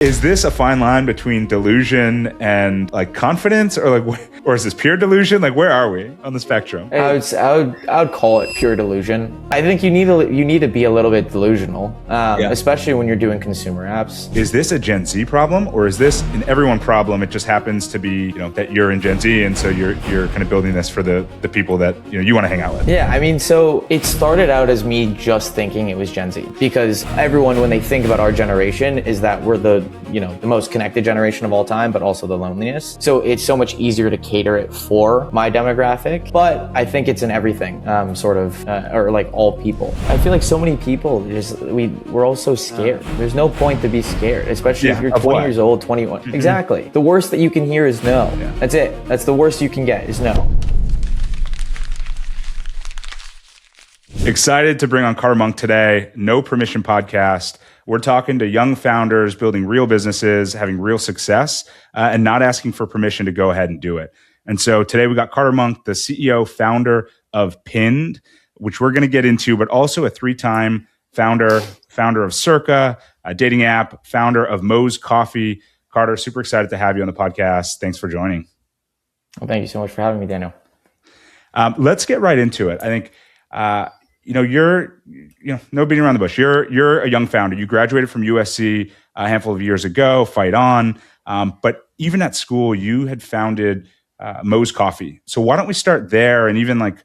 Is this a fine line between delusion and like confidence, or or is this pure delusion? Like, where are we on the spectrum? I would call it pure delusion. I think you need to be a little bit delusional, especially when you're doing consumer apps. Is this a Gen Z problem, or is this an everyone problem? It just happens to be, that you're in Gen Z, and so you're kind of building this for the people that you want to hang out with. Yeah, I mean, so it started out as me just thinking it was Gen Z, because everyone, when they think about our generation, is that we're the most connected generation of all time, but also the loneliest. So it's so much easier to cater it for my demographic. But I think it's in everything, or like all people. I feel like so many people we're all so scared. There's no point to be scared, especially if you're 20 years old, 21. Mm-hmm. Exactly. The worst that you can hear is no. Yeah. That's it. That's the worst you can get is no. Excited to bring on Carter Munk today. No Permission podcast. We're talking to young founders building real businesses, having real success, and not asking for permission to go ahead and do it. And so today we got Carter Munk, the CEO, founder of Pinned, which we're going to get into, but also a 3-time founder of Circa, a dating app, founder of Moe's Coffee. Carter, super excited to have you on the podcast. Thanks for joining. Well, thank you so much for having me, Daniel. Let's get right into it. I think, you're no beating around the bush. You're a young founder. You graduated from USC a handful of years ago, fight on. But even at school, you had founded Moe's Coffee. So why don't we start there? And even like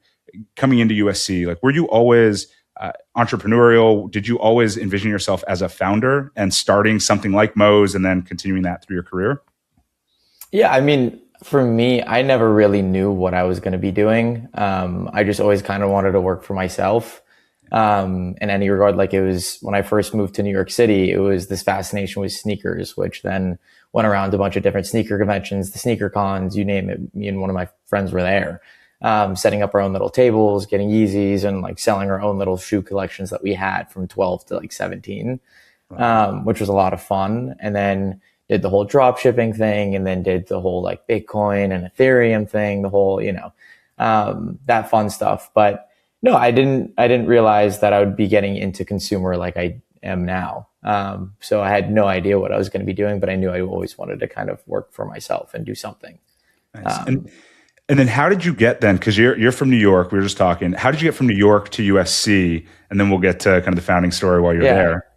coming into USC, like, were you always entrepreneurial? Did you always envision yourself as a founder and starting something like Moe's and then continuing that through your career? Yeah, I mean, for me, I never really knew what I was going to be doing. I just always kind of wanted to work for myself. In any regard, like, it was when I first moved to New York City, it was this fascination with sneakers, which then went around to a bunch of different sneaker conventions, the sneaker cons, you name it. Me and one of my friends were there, setting up our own little tables, getting Yeezys, and like selling our own little shoe collections that we had from 12 to like 17, which was a lot of fun. And then did the whole drop shipping thing, and then did the whole like Bitcoin and Ethereum thing, the whole, that fun stuff. But no, I didn't realize that I would be getting into consumer like I am now. So I had no idea what I was going to be doing, but I knew I always wanted to kind of work for myself and do something. Nice. And then how did you get then? Because you're from New York. We were just talking. How did you get from New York to USC? And then we'll get to kind of the founding story while you're there.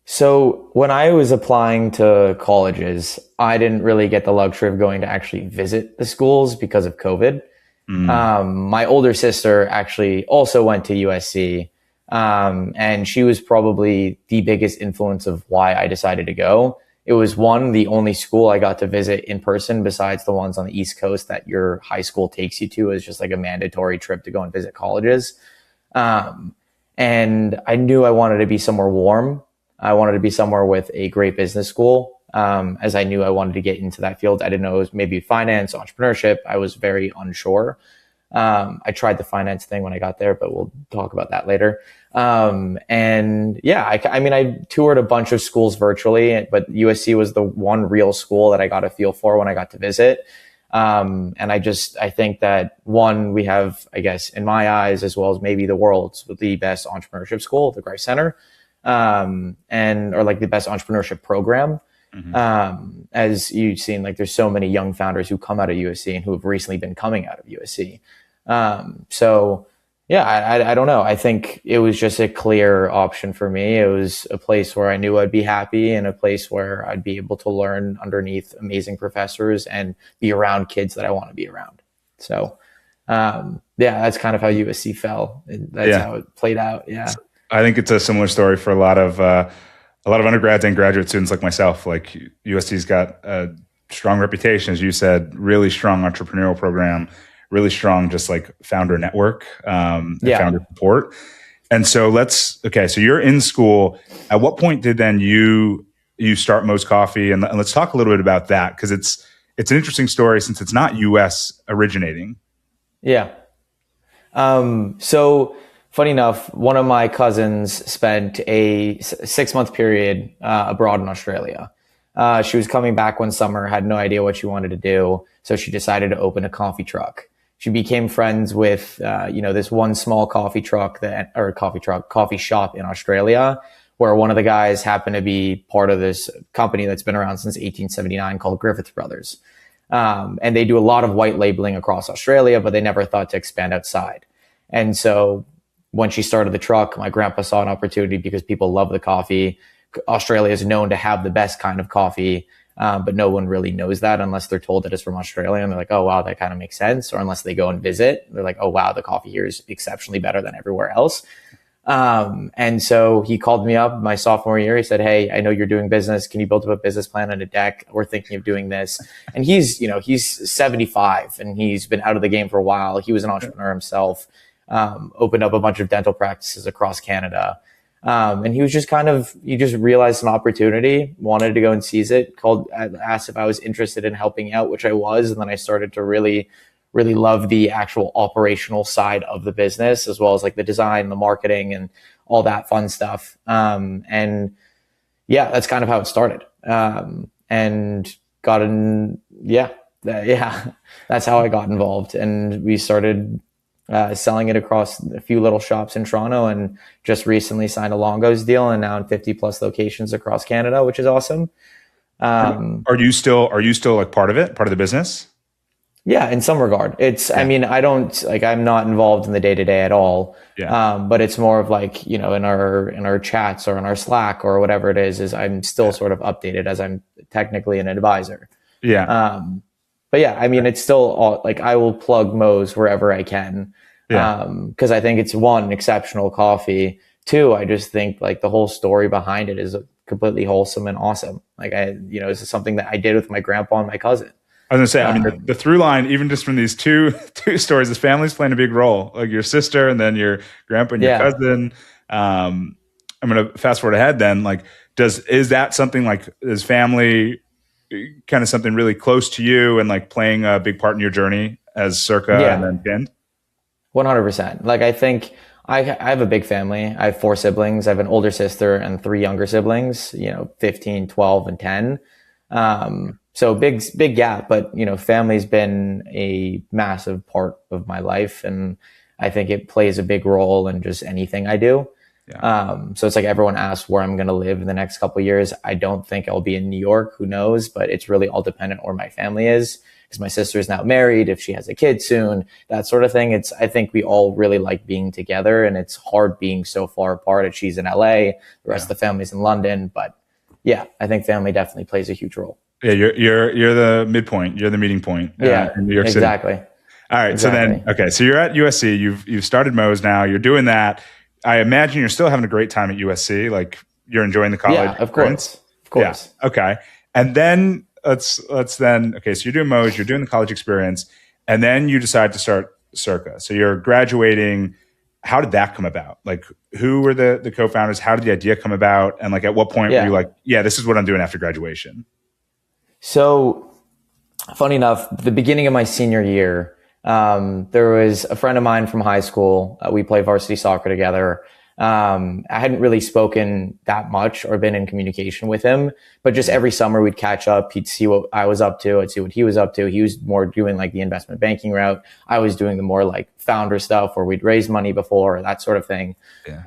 So when I was applying to colleges, I didn't really get the luxury of going to actually visit the schools because of COVID. My older sister actually also went to USC, and she was probably the biggest influence of why I decided to go. It was the only school I got to visit in person besides the ones on the East Coast that your high school takes you to as just like a mandatory trip to go and visit colleges. And I knew I wanted to be somewhere warm. I wanted to be somewhere with a great business school, as I knew I wanted to get into that field. I didn't know it was maybe finance, entrepreneurship. I was very unsure. I tried the finance thing when I got there, but we'll talk about that later. I toured a bunch of schools virtually, but USC was the one real school that I got a feel for when I got to visit. And I think that we have, I guess, in my eyes, as well as maybe the world's, the best entrepreneurship school, the Greif Center. Or like the best entrepreneurship program. Mm-hmm. As you've seen, like, there's so many young founders who come out of USC and who have recently been coming out of USC. I don't know. I think it was just a clear option for me. It was a place where I knew I'd be happy, and a place where I'd be able to learn underneath amazing professors and be around kids that I want to be around. So, that's kind of how USC fell. That's how it played out. Yeah. I think it's a similar story for a lot of undergrads and graduate students like myself. Like, USC's got a strong reputation, as you said, really strong entrepreneurial program, really strong just like founder network, founder support. And so so you're in school. At what point did then you start Moe's Coffee? And let's talk a little bit about that, because it's an interesting story since it's not US originating. Yeah. So funny enough, one of my cousins spent a 6-month period abroad in Australia. She was coming back one summer, had no idea what she wanted to do, so she decided to open a coffee truck. She became friends with, this one small coffee shop in Australia, where one of the guys happened to be part of this company that's been around since 1879 called Griffith Brothers. And they do a lot of white labeling across Australia, but they never thought to expand outside. And so when she started the truck, my grandpa saw an opportunity because people love the coffee. Australia is known to have the best kind of coffee, but no one really knows that unless they're told that it's from Australia. And they're like, oh, wow, that kind of makes sense. Or unless they go and visit, they're like, oh, wow, the coffee here is exceptionally better than everywhere else. And so he called me up my sophomore year. He said, hey, I know you're doing business. Can you build up a business plan and a deck? We're thinking of doing this. And he's 75 and he's been out of the game for a while. He was an entrepreneur himself, opened up a bunch of dental practices across Canada. And he just realized an opportunity, wanted to go and seize it, asked if I was interested in helping out, which I was. And then I started to really love the actual operational side of the business, as well as like the design, the marketing, and all that fun stuff. And yeah, that's kind of how it started. And got in, that's how I got involved. And we started selling it across a few little shops in Toronto, and just recently signed a Longo's deal, and now in 50 plus locations across Canada, which is awesome. Are you still like part of the business? Yeah, in some regard. I mean, I'm not involved in the day to day at all. Yeah. But it's more of like, in our chats or in our Slack or whatever it is I'm still sort of updated as I'm technically an advisor. Yeah. But yeah, I mean, it's still all, like, I will plug Moe's wherever I can. Yeah. Cause I think it's, one, exceptional coffee. Two, I just think like the whole story behind it is completely wholesome and awesome. Like this is something that I did with my grandpa and my cousin. I was gonna say, I mean, the through line, even just from these two stories, his family's playing a big role. Like your sister, and then your grandpa and your cousin. I'm gonna fast forward ahead. Then, like, is that something like is family kind of something really close to you, and like playing a big part in your journey as Circa and then GenZ? 100%. Like, I think I have a big family. I have 4 siblings. I have an older sister and 3 younger siblings. 15, 12, and 10. So big gap, but family's been a massive part of my life, and I think it plays a big role in just anything I do. Yeah. So it's like everyone asks where I'm going to live in the next couple of years. I don't think I'll be in New York. Who knows? But it's really all dependent where my family is, because my sister is now married. If she has a kid soon, that sort of thing. I think we all really like being together, and it's hard being so far apart. She's in LA, the rest of the family's in London, but yeah, I think family definitely plays a huge role. Yeah, you're the midpoint. You're the meeting point. In New York City. Exactly. All right. Exactly. So then, so you're at USC. You've started Moe's now. You're doing that. I imagine you're still having a great time at USC. Like, you're enjoying the college. Yeah, of course. Of course. Yeah. Okay. And then let's then. Okay. So you're doing Moe's. You're doing the college experience, and then you decide to start Circa. So you're graduating. How did that come about? Like, who were the co-founders? How did the idea come about? And like, at what point were you like, yeah, this is what I'm doing after graduation? So, funny enough, the beginning of my senior year, there was a friend of mine from high school. We played varsity soccer together. I hadn't really spoken that much or been in communication with him, but just every summer we'd catch up. He'd see what I was up to. I'd see what he was up to. He was more doing like the investment banking route. I was doing the more like founder stuff where we'd raised money before, that sort of thing. Yeah.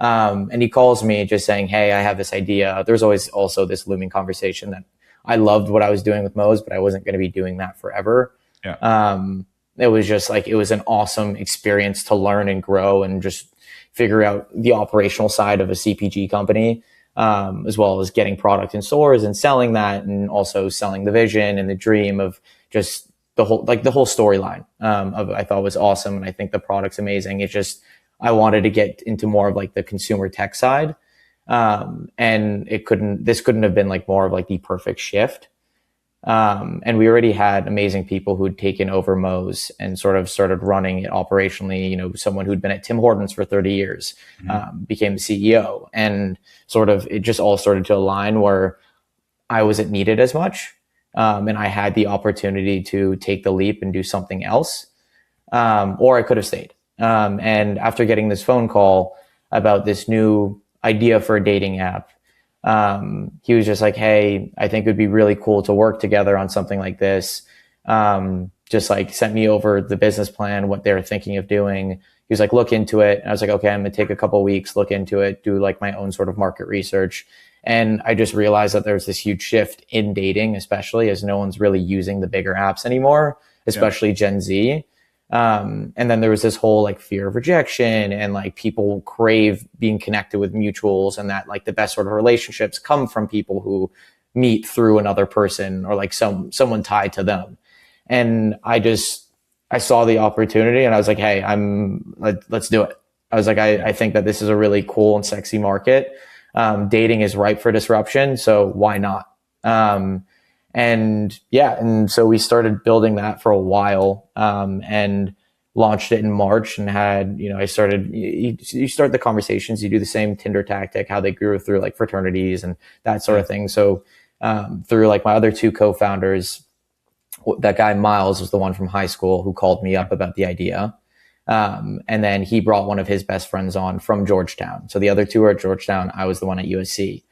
And he calls me just saying, hey, I have this idea. There's always also this looming conversation that I loved what I was doing with Moe's, but I wasn't going to be doing that forever. Yeah. It was just like, it was an awesome experience to learn and grow and just figure out the operational side of a CPG company, as well as getting product in stores and selling that, and also selling the vision and the dream of just the whole storyline of I thought was awesome. And I think the product's amazing. It's just, I wanted to get into more of like the consumer tech side. And this couldn't have been like more of like the perfect shift. And we already had amazing people who'd taken over Moe's and sort of started running it operationally. Someone who'd been at Tim Hortons for 30 years, became the CEO, and sort of, it just all started to align where I wasn't needed as much. And I had the opportunity to take the leap and do something else. Or I could have stayed. And after getting this phone call about this new idea for a dating app, he was just like, hey, I think it'd be really cool to work together on something like this. Just like sent me over the business plan, what they're thinking of doing. he was like, look into it. And I was like, okay, I'm going to take a couple of weeks, look into it, do like my own sort of market research. And I just realized that there's this huge shift in dating, especially as no one's really using the bigger apps anymore, especially Gen Z. And then there was this whole like fear of rejection, and like people crave being connected with mutuals, and that like the best sort of relationships come from people who meet through another person or like someone tied to them. And I saw the opportunity and I was like, hey, let's do it. I was like, I think that this is a really cool and sexy market. Dating is ripe for disruption, so why not? And so we started building that for a while, and launched it in March, and had, you start the conversations, you do the same Tinder tactic, how they grew through like fraternities and that sort of thing. So, through like my other two co-founders, that guy Miles was the one from high school who called me up about the idea. And then he brought one of his best friends on from Georgetown. So the other two are at Georgetown. I was the one at USC.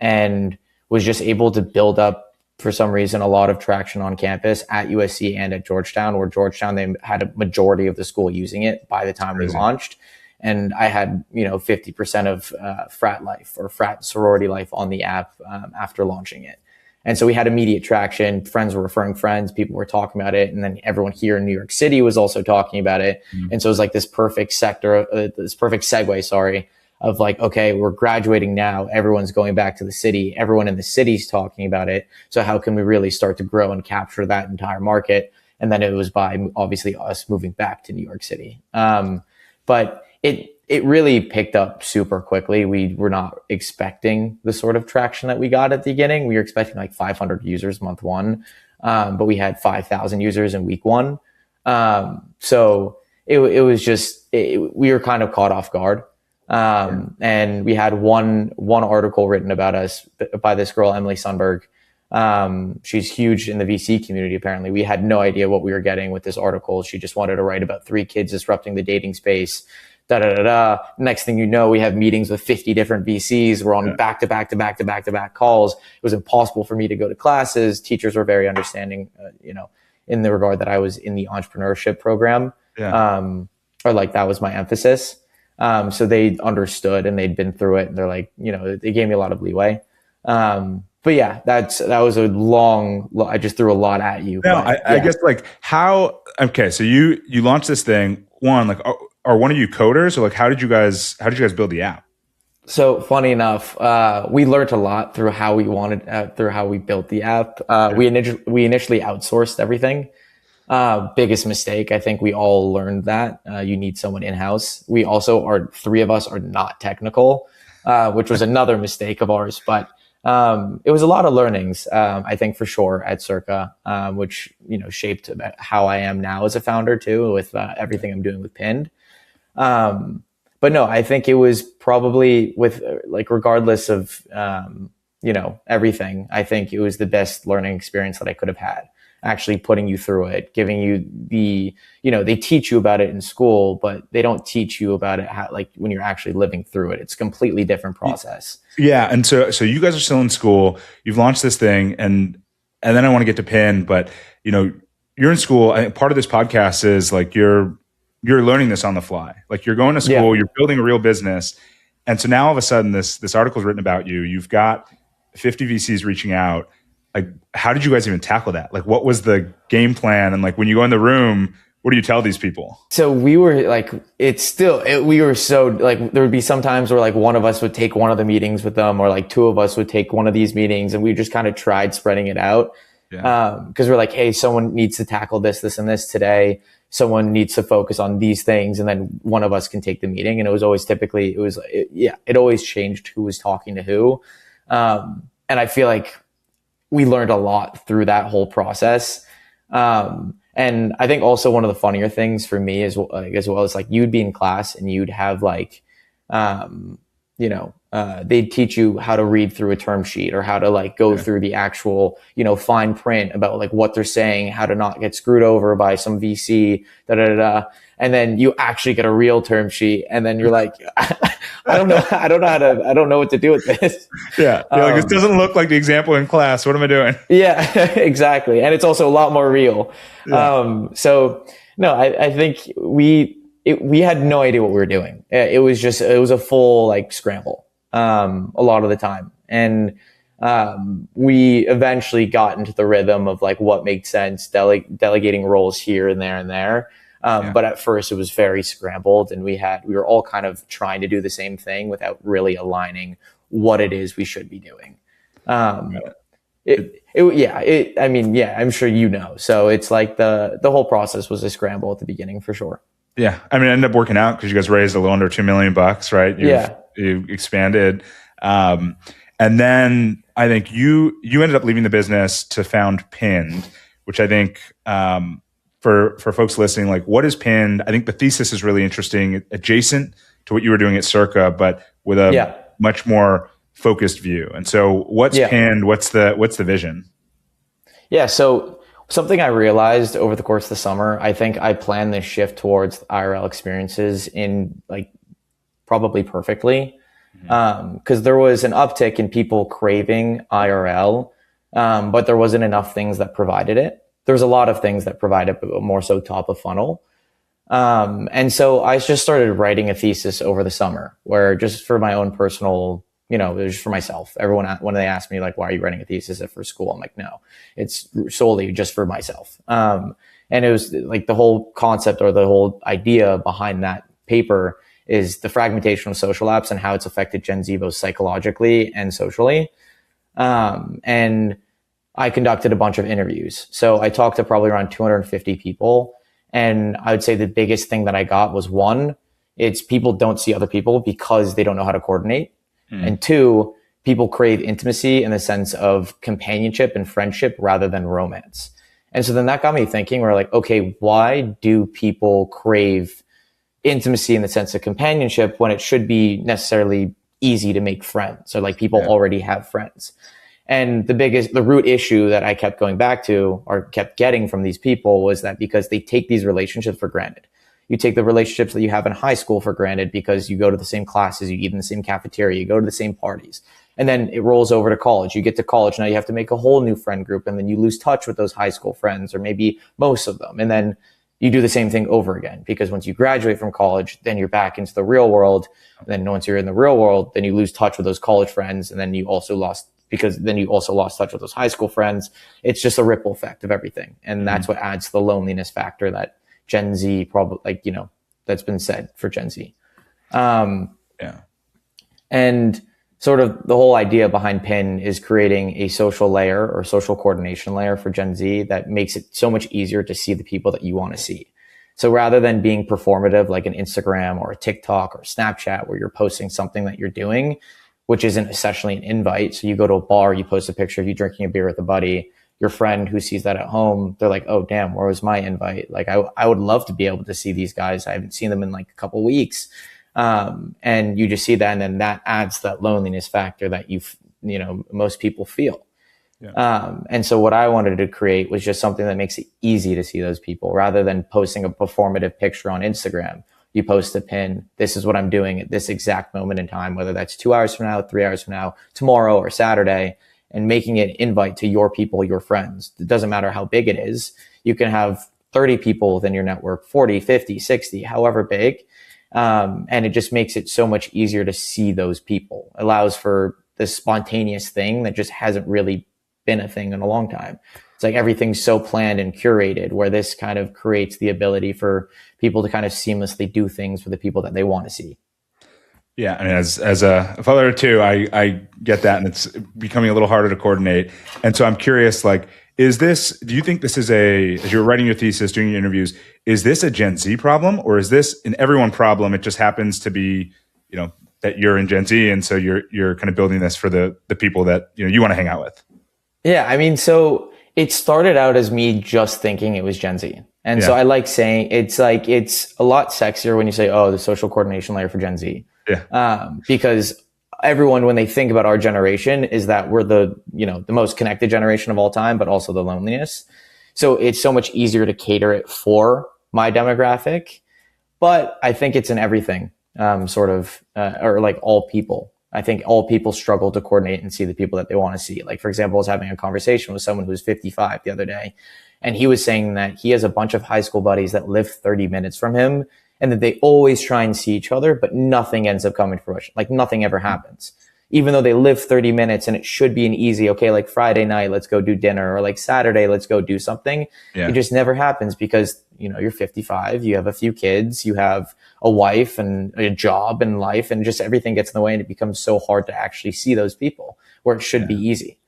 And was just able to build up, for some reason, a lot of traction on campus at USC and at Georgetown, where Georgetown, they had a majority of the school using it by the time we launched. And I had, 50% of frat life or frat sorority life on the app after launching it. And so we had immediate traction. Friends were referring friends. People were talking about it. And then everyone here in New York City was also talking about it. And so it was like this perfect segue, of like, okay, we're graduating now. Everyone's going back to the city. Everyone in the city's talking about it. So how can we really start to grow and capture that entire market? And then it was by obviously us moving back to New York City. But it really picked up super quickly. We were not expecting the sort of traction that we got at the beginning. We were expecting like 500 users month one, but we had 5,000 users in week one. So it was just, we were kind of caught off guard. And we had one article written about us by this girl, Emily Sundberg. She's huge in the VC community. Apparently, we had no idea what we were getting with this article. She just wanted to write about 3 kids disrupting the dating space. Next thing you know, we have meetings with 50 different VCs. We're on back to back calls. It was impossible for me to go to classes. Teachers were very understanding, in the regard that I was in the entrepreneurship program, or like that was my emphasis. So they understood and they'd been through it, and they're like, they gave me a lot of leeway. But yeah, that was a long, I just threw a lot at you. No, I guess like so you launched this thing, like, are one of you coders, or like, how did you guys build the app? So funny enough, we learned a lot through how we built the app. We initially outsourced everything. Biggest mistake. I think we all learned that, you need someone in-house. We also 3 of us are not technical, which was another mistake of ours, but, it was a lot of learnings, I think for sure at Circa, which, shaped how I am now as a founder too, with, everything I'm doing with Pinned. But no, I think it was probably with like, regardless of, everything, I think it was the best learning experience that I could have had. Actually putting you through it, giving you they teach you about it in school, but they don't teach you about it when you're actually living through it. It's a completely different process. Yeah. And so you guys are still in school, you've launched this thing, and then I want to get to Pin, but you're in school. I think part of this podcast is like, you're learning this on the fly. Like, you're going to school, you're building a real business. And so now all of a sudden this article is written about you. You've got 50 VCs reaching out. Like, how did you guys even tackle that? Like, what was the game plan? And like, when you go in the room, what do you tell these people? So we were like, we were so like, there would be some times where like one of us would take one of the meetings with them, or like 2 of us would take one of these meetings, and we just kind of tried spreading it out. Because we're like, hey, someone needs to tackle this, and this today. Someone needs to focus on these things, and then one of us can take the meeting. And it was always it always changed who was talking to who. And I feel like we learned a lot through that whole process. And I think also one of the funnier things for me as well is like, you'd be in class and you'd have like, they'd teach you how to read through a term sheet, or how to like go through the actual, fine print about like what they're saying, how to not get screwed over by some VC, and then you actually get a real term sheet, and then you're like, I don't know what to do with this. Yeah. You're like, this doesn't look like the example in class. What am I doing? Yeah, exactly. And it's also a lot more real. So no, I think we had no idea what we were doing. It was a full like scramble, a lot of the time. And, we eventually got into the rhythm of like what makes sense, delegating roles here and there and there. But at first it was very scrambled, and we were all kind of trying to do the same thing without really aligning what it is we should be doing. I'm sure you know. So it's like the whole process was a scramble at the beginning for sure. Yeah. I mean, it ended up working out because you guys raised a little under $2 million, right? You expanded. And then I think you ended up leaving the business to found Pinned, which I think, for folks listening, like, what is Pinned? I think the thesis is really interesting, adjacent to what you were doing at Circa, but with a much more focused view. And so what's Pinned? What's the vision? Yeah. So something I realized over the course of the summer, I think I planned this shift towards IRL experiences in like probably perfectly. Because there was an uptick in people craving IRL, but there wasn't enough things that provided it. There was a lot of things that provided, but more so top of funnel. And so I just started writing a thesis over the summer, where just for my own personal, it was just for myself. Everyone, when they ask me like, why are you writing a thesis for school? I'm like, no, it's solely just for myself. And it was like the whole concept or the whole idea behind that paper is the fragmentation of social apps and how it's affected Gen Z both psychologically and socially. And I conducted a bunch of interviews. So I talked to probably around 250 people. And I would say the biggest thing that I got was, one, it's people don't see other people because they don't know how to coordinate. And two, people crave intimacy in the sense of companionship and friendship rather than romance. And so then that got me thinking, we're like, okay, why do people crave intimacy in the sense of companionship when it should be necessarily easy to make friends, or like people already have friends? And the root issue that I kept going back to, or kept getting from these people, was that because they take these relationships for granted. You take the relationships that you have in high school for granted because you go to the same classes, you eat in the same cafeteria, you go to the same parties. And then it rolls over to college. You get to college, now you have to make a whole new friend group, and then you lose touch with those high school friends, or maybe most of them. And then you do the same thing over again, because once you graduate from college, then you're back into the real world. And then once you're in the real world, then you lose touch with those college friends. And then you also lost touch with those high school friends. It's just a ripple effect of everything. And that's what adds to the loneliness factor that Gen Z probably, that's been said for Gen Z. And sort of the whole idea behind Pin is creating a social layer or social coordination layer for Gen Z that makes it so much easier to see the people that you want to see. So rather than being performative like an Instagram or a TikTok or Snapchat, where you're posting something that you're doing, which isn't essentially an invite. So you go to a bar, you post a picture of you drinking a beer with a buddy, your friend who sees that at home, they're like, oh, damn, where was my invite? Like, I would love to be able to see these guys. I haven't seen them in like a couple of weeks. And you just see that, and then that adds that loneliness factor that most people feel. And so what I wanted to create was just something that makes it easy to see those people, rather than posting a performative picture on Instagram. You post a pin, this is what I'm doing at this exact moment in time, whether that's 2 hours from now, 3 hours from now, tomorrow, or Saturday, and making it invite to your people, your friends. It doesn't matter how big it is. You can have 30 people within your network, 40, 50, 60, however big. And it just makes it so much easier to see those people. It allows for this spontaneous thing that just hasn't really been a thing in a long time. It's like everything's so planned and curated, where this kind of creates the ability for people to kind of seamlessly do things for the people that they want to see. Yeah, I mean, as a father of two, I get that, and it's becoming a little harder to coordinate. And so I'm curious, like, do you think this is as you're writing your thesis, doing your interviews, is this a Gen Z problem, or is this an everyone problem? It just happens to be, that you're in Gen Z, and so you're kind of building this for the people that you want to hang out with. Yeah, I mean, so it started out as me just thinking it was Gen Z. And so I like saying it's a lot sexier when you say, oh, the social coordination layer for Gen Z. Yeah. Because everyone, when they think about our generation, is that we're the most connected generation of all time, but also the loneliest. So it's so much easier to cater it for my demographic. But I think it's in everything, or like all people. I think all people struggle to coordinate and see the people that they want to see. Like, for example, I was having a conversation with someone who's 55 the other day, and he was saying that he has a bunch of high school buddies that live 30 minutes from him, and that they always try and see each other, but nothing ends up coming to fruition. Like nothing ever happens. Even though they live 30 minutes and it should be an easy, okay, like Friday night, let's go do dinner, or like Saturday, let's go do something. Yeah. It just never happens because, you know, you're 55, you have a few kids, you have a wife and a job and life, and just everything gets in the way, and it becomes so hard to actually see those people where it should be easy.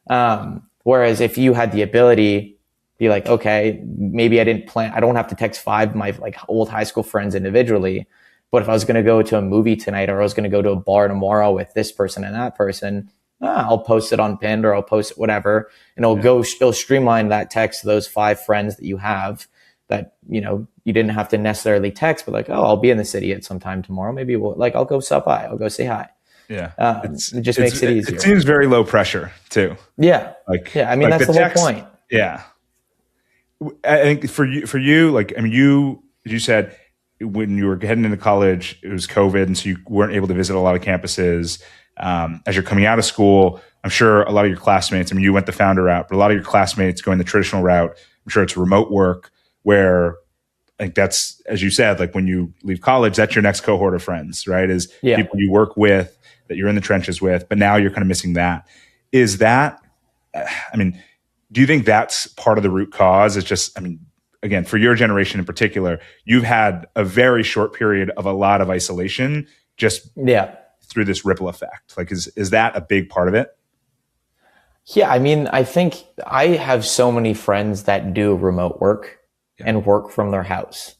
Whereas if you had the ability, be like, okay, maybe I don't have to text 5 of my like old high school friends individually. But if I was going to go to a movie tonight, or I was going to go to a bar tomorrow with this person and that person, I'll post it on Pinned, or I'll post it whatever, and it'll streamline that text to those 5 friends that you have that, you know, you didn't have to necessarily text, but like, oh, I'll be in the city at some time tomorrow. Maybe I'll go stop by. I'll go say hi. Yeah. It just makes it easier. It seems very low pressure too. Yeah. Yeah. I mean, that's the whole point. Yeah. I think for you, like, I mean, you said, when you were heading into college, it was COVID, and so you weren't able to visit a lot of campuses. As you're coming out of school, I'm sure a lot of your classmates, I mean, you went the founder route, but a lot of your classmates going the traditional route. I'm sure it's remote work, where I think that's, as you said, like when you leave college, that's your next cohort of friends, right? Is people you work with, that you're in the trenches with, but now you're kind of missing that. Is that, I mean, do you think that's part of the root cause? It's just, I mean, again, for your generation in particular, you've had a very short period of a lot of isolation just through this ripple effect. Like, is that a big part of it? Yeah. I mean, I think I have so many friends that do remote work and work from their house.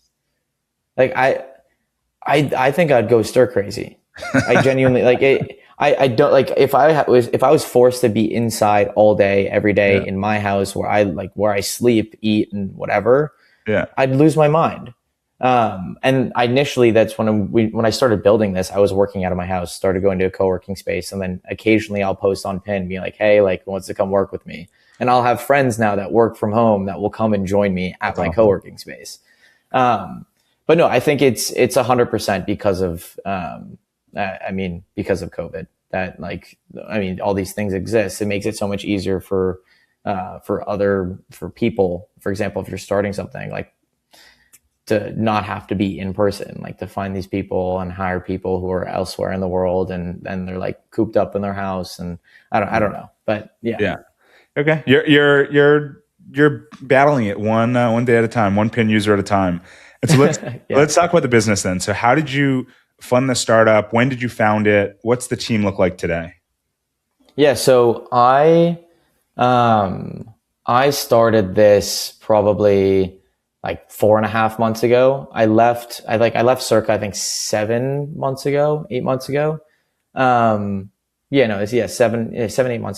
Like I think I'd go stir crazy. I genuinely like it. I don't like if I was forced to be inside all day, every day in my house where I sleep, eat, and whatever. Yeah, I'd lose my mind. And initially, that's when I started building this. I was working out of my house, started going to a co-working space, and then occasionally I'll post on Pin, be like, "Hey, like, who wants to come work with me?" And I'll have friends now that work from home that will come and join me at my co-working space. But no, I think it's 100% because of because of COVID. That all these things exist. It makes it so much easier for people. For example, if you're starting something, like, to not have to be in person, like to find these people and hire people who are elsewhere in the world, and then they're like cooped up in their house, and I don't know, but yeah. Okay, you're battling it one day at a time, one Pin user at a time. And so let's talk about the business then. So how did you fund the startup? When did you found it? What's the team look like today? Yeah, so I started this probably like 4.5 months ago. I left Circa, I think 8 months ago. 7, 8 months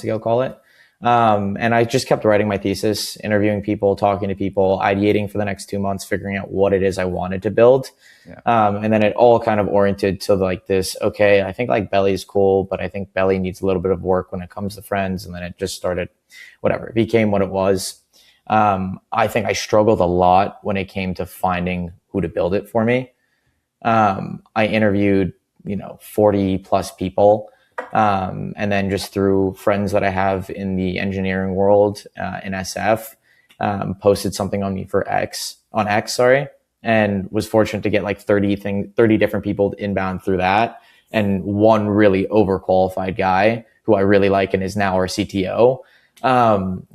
ago, call it. And I just kept writing my thesis, interviewing people, talking to people, ideating for the next 2 months, figuring out what it is I wanted to build. And then it all kind of oriented to like this, okay, I think like Belly is cool, but I think Belly needs a little bit of work when it comes to friends. And then it just started, whatever, it became what it was. I think I struggled a lot when it came to finding who to build it for me. I interviewed, 40 plus people. And then just through friends that I have in the engineering world, in SF, posted something on X, and was fortunate to get like 30 different people inbound through that. And one really overqualified guy who I really like and is now our CTO.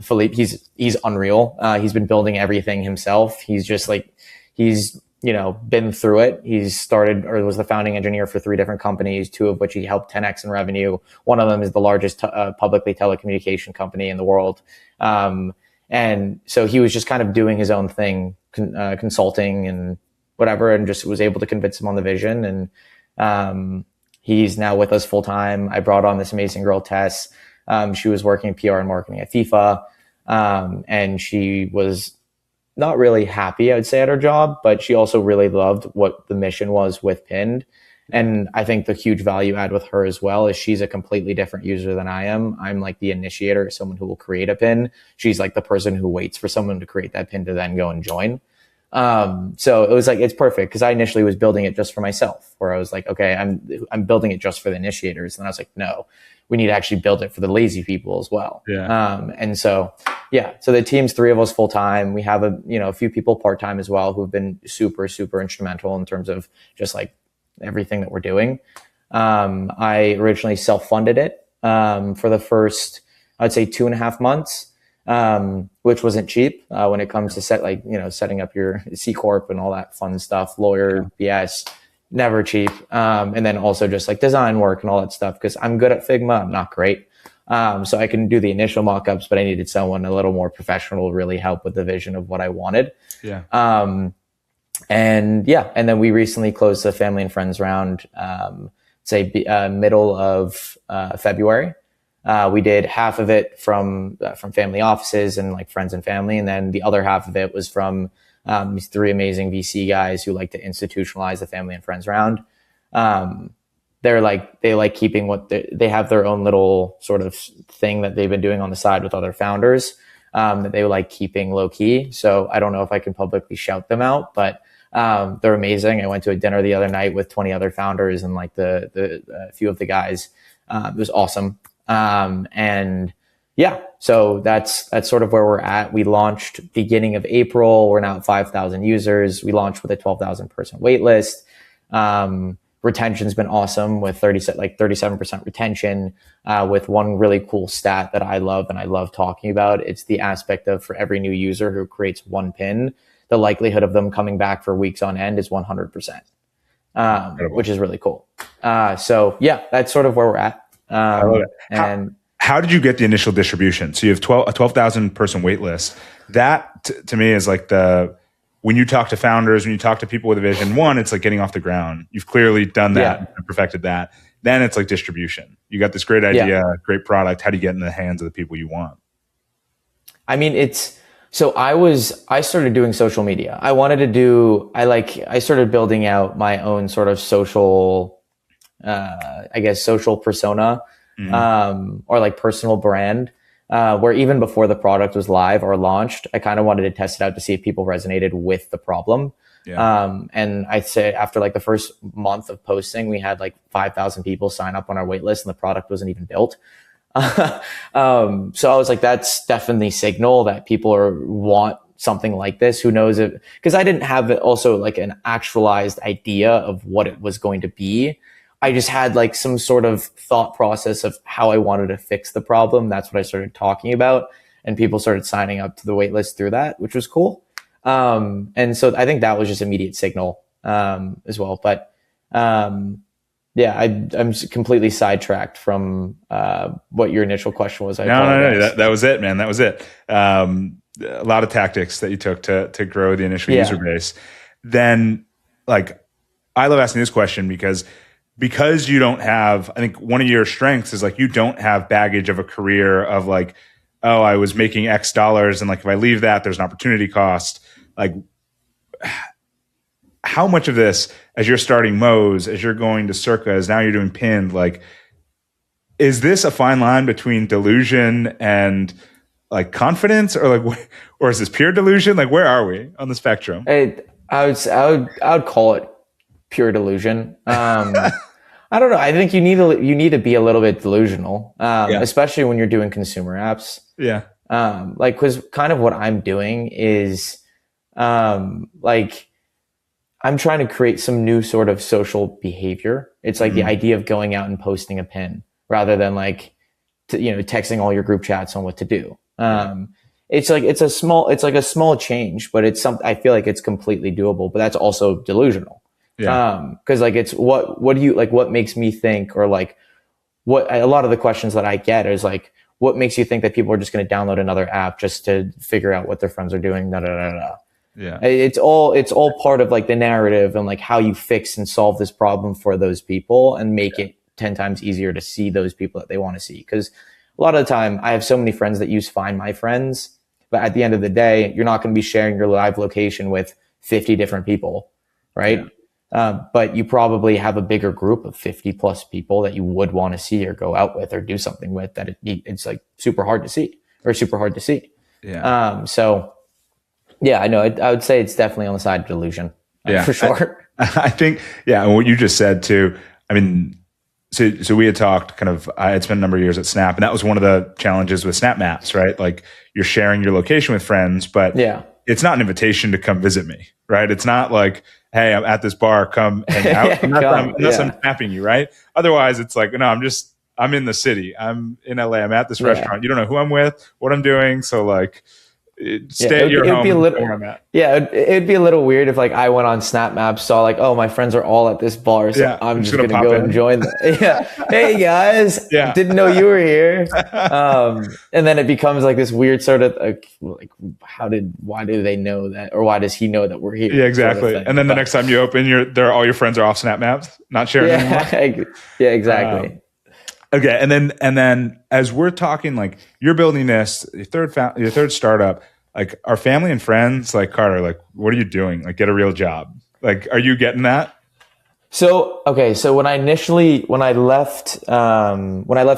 Philippe, he's unreal. He's been building everything himself. He's just like, he's been through it. He's started or was the founding engineer for 3 different companies, 2 of which he helped 10x in revenue. One of them is the largest publicly telecommunication company in the world. And so he was just kind of doing his own thing, consulting and whatever, and just was able to convince him on the vision. And he's now with us full time. I brought on this amazing girl, Tess. She was working in PR and marketing at FIFA. And she was not really happy, I would say, at her job, but she also really loved what the mission was with Pinned. And I think the huge value add with her as well is she's a completely different user than I am. I'm like the initiator, someone who will create a pin. She's like the person who waits for someone to create that pin to then go and join. So it was like, it's perfect because I initially was building it just for myself, where I was like, okay, I'm building it just for the initiators. And I was like, no, we need to actually build it for the lazy people as well. And so Yeah. So the team's 3 of us full time. We have a few people part time as well who've been super, super instrumental in terms of just like everything that we're doing. I originally self-funded it for the first, I'd say 2.5 months, which wasn't cheap when it comes to setting up your C Corp and all that fun stuff, lawyer BS, never cheap. And then also just like design work and all that stuff, because I'm good at Figma. I'm not great. So I can do the initial mock-ups, but I needed someone a little more professional to really help with the vision of what I wanted. Yeah. And then we recently closed the family and friends round, middle of February. We did half of it from family offices and like friends and family, and then the other half of it was from these 3 amazing VC guys who like to institutionalize the family and friends round. They like keeping they have their own little sort of thing that they've been doing on the side with other founders that they like keeping low key. So I don't know if I can publicly shout them out, but they're amazing. I went to a dinner the other night with 20 other founders and like the few of the guys. It was awesome. So that's sort of where we're at. We launched beginning of April. We're now at 5,000 users. We launched with a 12,000 person wait list. Retention's been awesome with 37% retention, with one really cool stat that I love and I love talking about. It's the aspect of for every new user who creates 1 pin, the likelihood of them coming back for weeks on end is 100%, which is really cool. That's sort of where we're at. I love it. How did you get the initial distribution? So you have a 12,000 person wait list. That to me is like when you talk to founders, when you talk to people with a vision, one, it's like getting off the ground. You've clearly done that and perfected that. Then it's like distribution. You got this great idea, great product. How do you get in the hands of the people you want? I mean, I started doing social media. I started building out my own sort of social, social persona, or like personal brand. Where even before the product was live or launched, I kind of wanted to test it out to see if people resonated with the problem. Yeah. And I'd say after like the first month of posting, we had like 5,000 people sign up on our wait list and the product wasn't even built. So I was like, that's definitely signal that people want something like this. Who knows it? Because I didn't have also like an actualized idea of what it was going to be. I just had like some sort of thought process of how I wanted to fix the problem. That's what I started talking about. And people started signing up to the wait list through that, which was cool. And so I think that was just immediate signal, as well. But, I'm completely sidetracked from, what your initial question was. No. That was it, man. That was it. A lot of tactics that you took to grow the initial user base. Then like, I love asking this question because you don't have, I think one of your strengths is like, you don't have baggage of a career of like, oh, I was making X dollars. And like, if I leave that, there's an opportunity cost. Like how much of this, as you're starting Moe's, as you're going to Circa, as now you're doing Pinned, like, is this a fine line between delusion and like confidence or is this pure delusion? Like, where are we on the spectrum? I would call it pure delusion. I don't know. I think you need to be a little bit delusional, especially when you're doing consumer apps. Yeah. Cause kind of what I'm doing is, I'm trying to create some new sort of social behavior. It's like the idea of going out and posting a pin rather than texting all your group chats on what to do. It's like a small change, but I feel like it's completely doable, but that's also delusional. Yeah. Cause like it's what do you like, what makes me think, or like what a lot of the questions that I get is like, what makes you think that people are just going to download another app just to figure out what their friends are doing? Da, da, da, da. Yeah. It's all part of like the narrative and like how you fix and solve this problem for those people and make it 10 times easier to see those people that they want to see. Cause a lot of the time I have so many friends that use Find My Friends, but at the end of the day, you're not going to be sharing your live location with 50 different people. Right. Yeah. But you probably have a bigger group of 50 plus people that you would want to see or go out with or do something with that it's like super hard to see. Yeah. I know. I would say it's definitely on the side of delusion. For sure. I think, and what you just said too, I mean, So we had talked kind of, I had spent a number of years at Snap, and that was one of the challenges with Snap Maps, right? Like you're sharing your location with friends, but Yeah. it's not an invitation to come visit me, right? It's not like, hey, I'm at this bar, come hang out. Unless I'm snapping you, right? Otherwise, it's like, no, I'm in the city. I'm in LA. I'm at this restaurant. You don't know who I'm with, what I'm doing. So like, stay at your home. Where I'm at. Yeah, it'd be a little weird if like I went on Snap Maps, saw like, oh, my friends are all at this bar, so I'm just gonna go and join them. Yeah, hey guys, didn't know you were here. And then it becomes like this weird sort of like why do they know that, or why does he know that we're here? Yeah, exactly. Sort of and then the next time you open, all your friends are off Snap Maps, not sharing anymore. Yeah, exactly. Okay, and then as we're talking, like you're building this, your third startup, like our family and friends, like Carter, like what are you doing? Like get a real job. Like, are you getting that? So when I left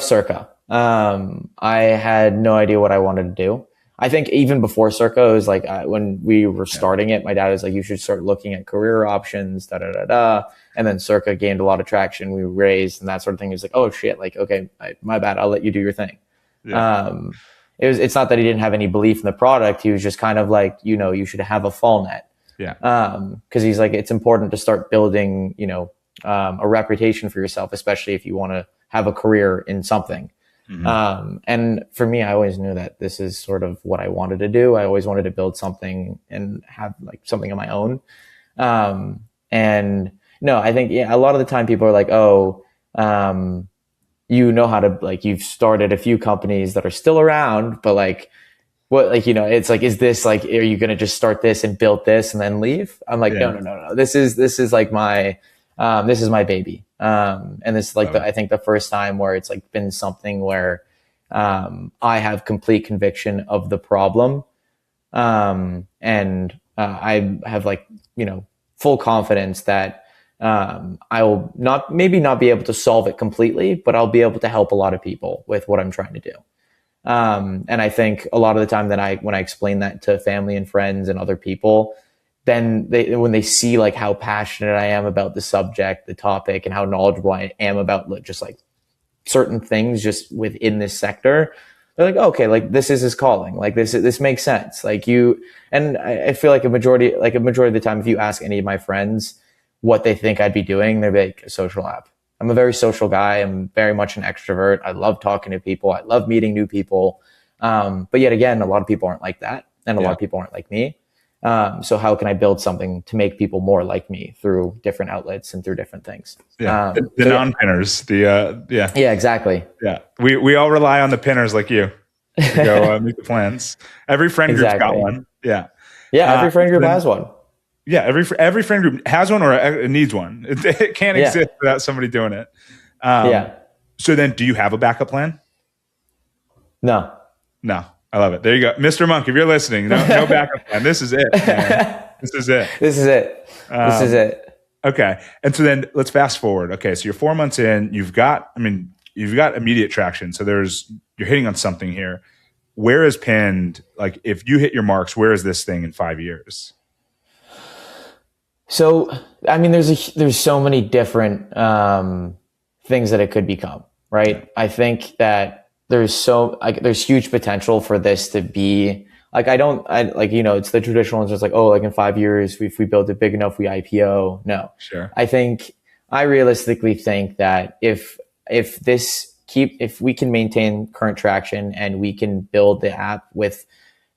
Circa, I had no idea what I wanted to do. I think even before Circa, it was like when we were starting it, my dad was like, you should start looking at career options, And then Circa gained a lot of traction. We raised and that sort of thing. He was like, oh shit, like, okay, my bad. I'll let you do your thing. Yeah. It's not that he didn't have any belief in the product. He was just kind of like, you should have a fall net. Yeah. Cause he's like, it's important to start building, a reputation for yourself, especially if you want to have a career in something. Mm-hmm. And for me, I always knew that this is sort of what I wanted to do. I always wanted to build something and have like something of my own. And no, I think, a lot of the time people are like, oh, how to, like, you've started a few companies that are still around, but like, what, like, it's like, is this like, are you going to just start this and build this and then leave? I'm like, no. This is like this is my baby. And this is like I think the first time where it's like been something where, I have complete conviction of the problem. And I have like, full confidence that, I will maybe not be able to solve it completely, but I'll be able to help a lot of people with what I'm trying to do. And I think a lot of the time when I explain that to family and friends and other people, then when they see like how passionate I am about the subject, the topic, and how knowledgeable I am about just like certain things just within this sector, they're like, okay, like this is his calling. Like this makes sense. Like and I feel like a majority of the time, if you ask any of my friends what they think I'd be doing, they'd be like, a social app. I'm a very social guy. I'm very much an extrovert. I love talking to people. I love meeting new people. But yet again, a lot of people aren't like that. And a lot of people aren't like me. So how can I build something to make people more like me through different outlets and through different things? Yeah. The non-pinners, Yeah, exactly. Yeah. We all rely on the pinners like you to go make the plans. Every friend group's got one. Yeah. Yeah. Every friend group has one. Yeah. Every friend group has one or needs one. It can't exist without somebody doing it. So then do you have a backup plan? No. I love it. There you go. Mr. Munk, if you're listening, no backup plan. This is it, man. This is it. Okay. And so then let's fast forward. Okay. So you're 4 months in, you've got immediate traction. So you're hitting on something here. Where is Pinned? Like if you hit your marks, where is this thing in 5 years? So, I mean, there's so many different, things that it could become, right? I think that there's huge potential for this to be like, it's the traditional ones. It's like, oh, like in 5 years, if we build it big enough, we IPO. No, sure. I realistically think that if we can maintain current traction and we can build the app with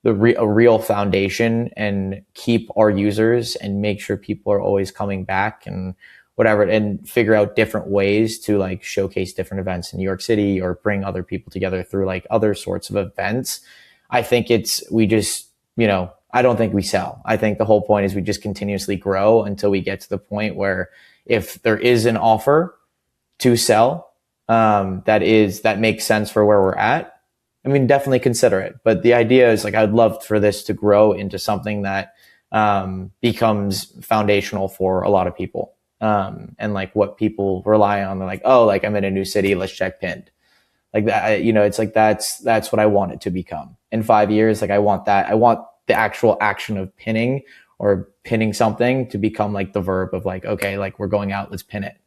a real foundation and keep our users and make sure people are always coming back and whatever, and figure out different ways to like showcase different events in New York City or bring other people together through like other sorts of events. I think I don't think we sell. I think the whole point is we just continuously grow until we get to the point where if there is an offer to sell, that makes sense for where we're at, I mean, definitely consider it. But the idea is like, I'd love for this to grow into something that, becomes foundational for a lot of people. And like what people rely on, they're like, oh, like I'm in a new city, let's check Pinned. Like that, it's like, that's what I want it to become in 5 years. Like I want the actual action of pinning or pinning something to become like the verb of like, okay, like we're going out, let's pin it.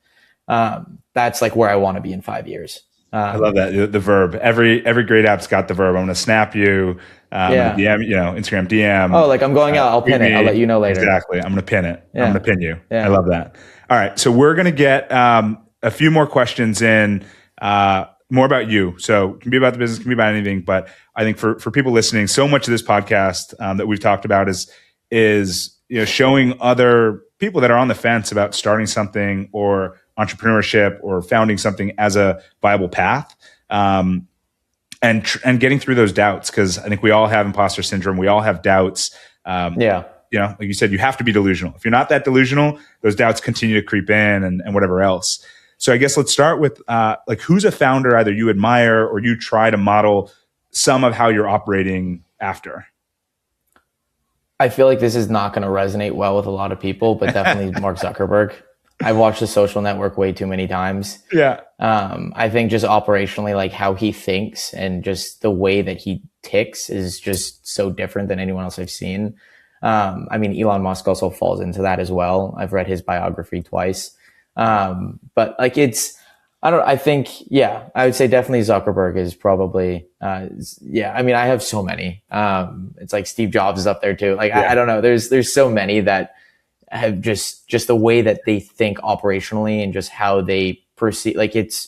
That's like where I want to be in 5 years. I love that. The verb. Every great app's got the verb. I'm going to snap you. I'm going to DM, Instagram DM. Oh, like I'm going out. I'll pin it. I'll let you know later. Exactly. I'm going to pin it. Yeah. I'm going to pin you. Yeah. I love that. All right. So we're going to get a few more questions in, more about you. So it can be about the business, it can be about anything. But I think for people listening, so much of this podcast that we've talked about is showing other people that are on the fence about starting something or entrepreneurship or founding something as a viable path, and getting through those doubts, because I think we all have imposter syndrome. We all have doubts. Like you said, you have to be delusional. If you're not that delusional, those doubts continue to creep in and whatever else. So I guess let's start with who's a founder either you admire or you try to model some of how you're operating after. I feel like this is not going to resonate well with a lot of people, but definitely Mark Zuckerberg. I've watched The Social Network way too many times. Yeah. I think just operationally, like how he thinks and just the way that he ticks is just so different than anyone else I've seen. Elon Musk also falls into that as well. I've read his biography twice. But like I would say definitely Zuckerberg is probably, I have so many. It's like Steve Jobs is up there too. Like, I don't know. There's so many that have just the way that they think operationally and just how they perceive, like it's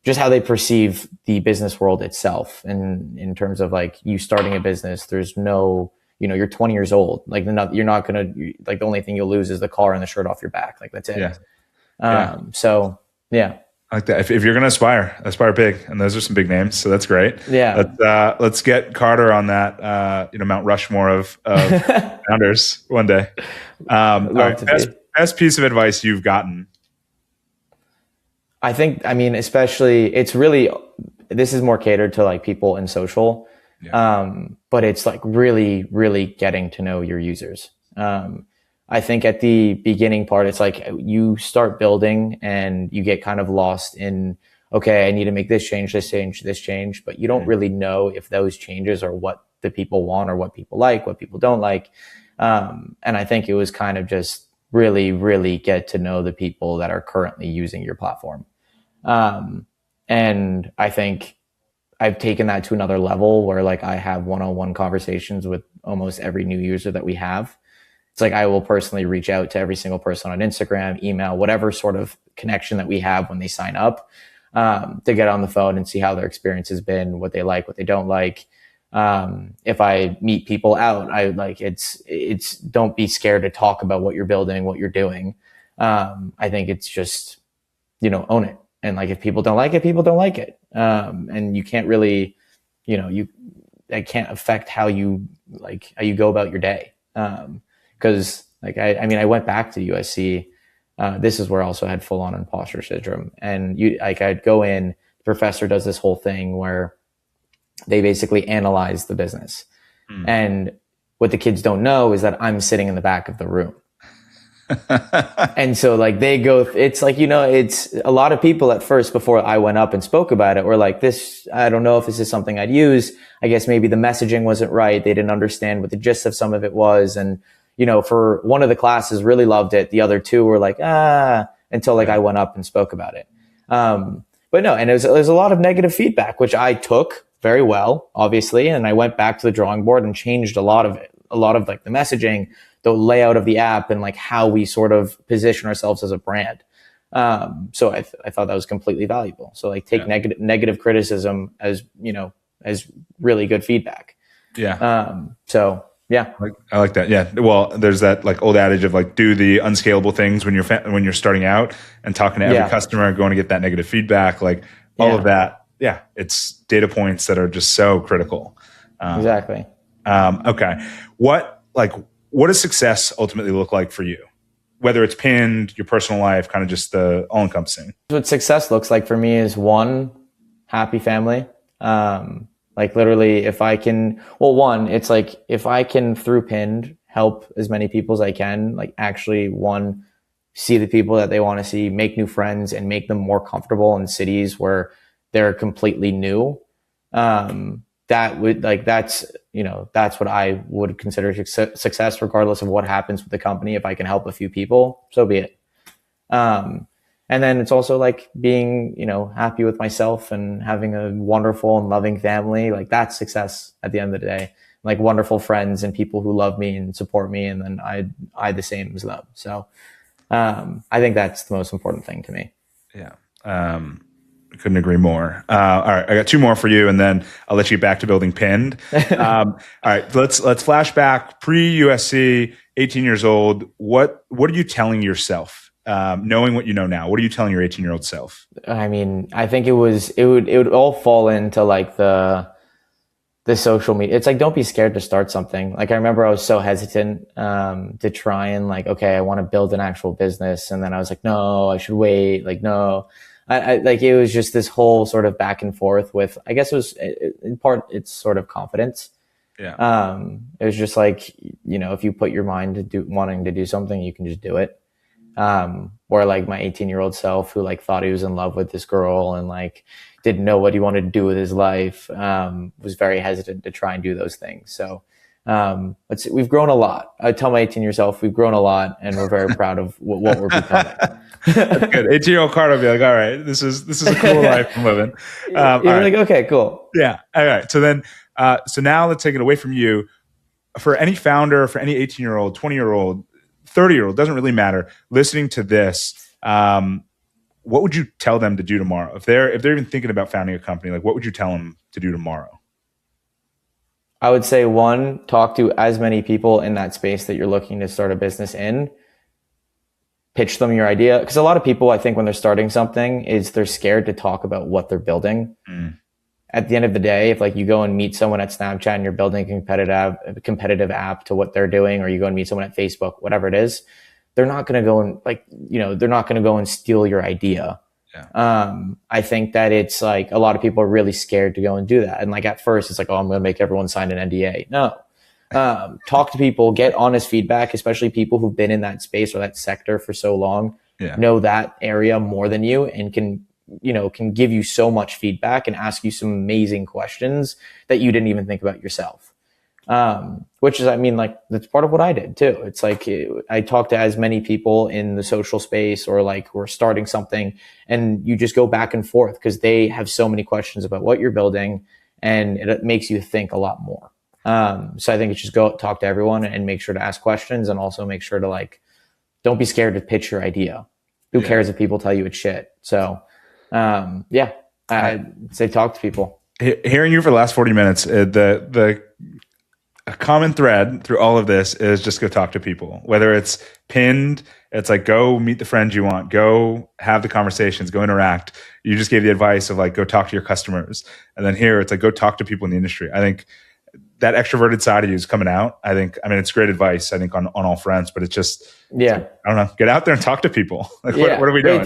just how they perceive the business world itself. And in terms of like you starting a business, there's no, you're 20 years old. Like you're not going to, like the only thing you'll lose is the car and the shirt off your back. Like that's it. So yeah. I like that. If you're going to aspire big, and those are some big names, so that's great. Yeah. Let's get Carter on that, Mount Rushmore of founders one day. Best piece of advice you've gotten. I think, especially this is more catered to like people in social, but it's like really, really getting to know your users. I think at the beginning part, it's like you start building and you get kind of lost in, okay, I need to make this change, this change, but you don't really know if those changes are what the people want or what people like, what people don't like. And I think it was kind of just really, really get to know the people that are currently using your platform. And I think I've taken that to another level where like I have one-on-one conversations with almost every new user that we have. It's like I will personally reach out to every single person on Instagram, email, whatever sort of connection that we have when they sign up, to get on the phone and see how their experience has been, what they like, what they don't like. If I meet people out, I like it's don't be scared to talk about what you're building, what you're doing. I think it's just, own it. And like, if people don't like it, people don't like it. And you can't really, that can't affect how you go about your day. Because like I went back to USC. This is where I also had full on imposter syndrome. And I'd go in, the professor does this whole thing where they basically analyze the business. And what the kids don't know is that I'm sitting in the back of the room. And so like they go, it's like, it's a lot of people at first before I went up and spoke about it were like, this, I don't know if this is something I'd use. I guess maybe the messaging wasn't right. They didn't understand what the gist of some of it was. And, for one of the classes really loved it. The other two were like, until like I went up and spoke about it. But no, and there's a lot of negative feedback, which I took very well, obviously. And I went back to the drawing board and changed a lot of it, a lot of like the messaging, the layout of the app, and like how we sort of position ourselves as a brand. So I thought that was completely valuable. So like take negative criticism as, as really good feedback. Yeah. So yeah, I like that. Yeah. Well, there's that like old adage of like, do the unscalable things when you're starting out and talking to every customer, going to get that negative feedback, like all of that. Yeah. It's data points that are just so critical. Exactly. Okay. What does success ultimately look like for you? Whether it's pinned, your personal life, kind of just the all encompassing. What success looks like for me is one, happy family. Like literally if I can, it's like if I can through pinned help as many people as I can, like actually see the people that they want to see, make new friends and make them more comfortable in cities where they're completely new. That's what I would consider success regardless of what happens with the company. If I can help a few people, so be it. And And then it's also like being, happy with myself and having a wonderful and loving family. Like that's success at the end of the day. Like wonderful friends and people who love me and support me. And then I the same as them. So, I think that's the most important thing to me. Yeah. Couldn't agree more. All right. I got two more for you and then I'll let you get back to building Pinned. All right. Let's flash back pre-USC, 18 years old. What are you telling yourself? Knowing what you know now, what are you telling your 18-year-old self? I mean, I think it would all fall into like the social media. It's like, don't be scared to start something. Like I remember I was so hesitant, to try and like, okay, I want to build an actual business. And then I was like, no, I should wait. Like, no, I like, it was just this whole sort of back and forth with, I guess it was in part, it's sort of confidence. Yeah. It was just like, if you put your mind to wanting to do something, you can just do it. Or like my 18-year-old self who like thought he was in love with this girl and like didn't know what he wanted to do with his life, was very hesitant to try and do those things. So, we've grown a lot. I tell my 18-year-old self we've grown a lot and we're very proud of what we're becoming. That's good. 18-year-old Carter will be like, all right, this is a cool life I'm living. You're like, okay, cool. Yeah. All right. So then, so now let's take it away from you. For any founder, for any 18-year-old, 20-year-old, 30-year-old, doesn't really matter, listening to this, what would you tell them to do tomorrow? If they're even thinking about founding a company, like what would you tell them to do tomorrow? I would say one, talk to as many people in that space that you're looking to start a business in. Pitch them your idea. Because a lot of people, I think when they're starting something is they're scared to talk about what they're building. At the end of the day, if like you go and meet someone at Snapchat and you're building a competitive app to what they're doing, or you go and meet someone at Facebook, whatever it is, they're not going to go and like, they're not going to go and steal your idea. Yeah. I think that it's like a lot of people are really scared to go and do that. And like at first it's like, oh, I'm going to make everyone sign an NDA. No. Talk to people, get honest feedback, especially people who've been in that space or that sector for so long, know that area more than you and can give you so much feedback and ask you some amazing questions that you didn't even think about yourself. Which is, I mean, like that's part of what I did too. It's like I talked to as many people in the social space or like we're starting something and you just go back and forth because they have so many questions about what you're building and it makes you think a lot more. So I think it's just go talk to everyone and make sure to ask questions and also make sure to like, don't be scared to pitch your idea. Who cares if people tell you it's shit? So, I'd say talk to people. Hearing you for the last 40 minutes, a common thread through all of this is just go talk to people. Whether it's Pinned, it's like go meet the friends you want, go have the conversations, go interact. You just gave the advice of like go talk to your customers, and then here it's like go talk to people in the industry. I think that extroverted side of you is coming out. I mean, it's great advice, I think, on all fronts, but it's just, I don't know, get out there and talk to people. Like, what are we doing?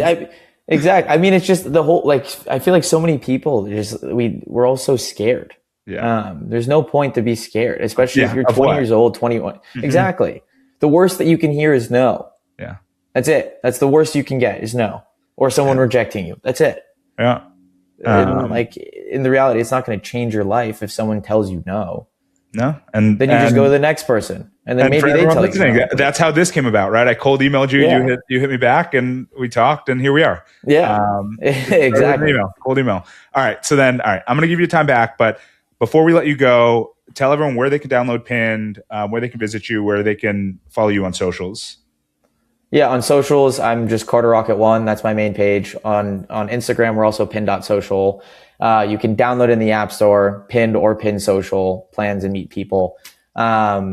Exactly. I mean, it's just the whole, like, I feel like so many people we're all so scared. Yeah. There's no point to be scared, especially if you're 20 years old, 21. Mm-hmm. Exactly. The worst that you can hear is no. Yeah. That's it. That's the worst you can get is no, or someone rejecting you. That's it. Yeah. Like in the reality, it's not going to change your life if someone tells you no. No. And then you just go to the next person. And then maybe they tell you no. That's how this came about, right? I cold emailed you, you hit me back and we talked and here we are. Yeah. Exactly. Cold email. All right. So then, I'm going to give you time back, but before we let you go, tell everyone where they can download Pinned, where they can visit you, where they can follow you on socials. Yeah, on socials, I'm just Carter Rocket 1. That's my main page. On Instagram, we're also pinned.social. You can download in the App Store, Pinned or Pinned Social, plans and meet people. If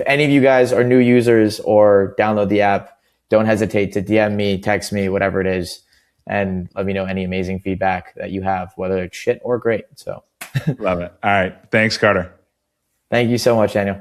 any of you guys are new users or download the app, don't hesitate to DM me, text me, whatever it is, and let me know any amazing feedback that you have, whether it's shit or great. So love it. All right. Thanks, Carter. Thank you so much, Daniel.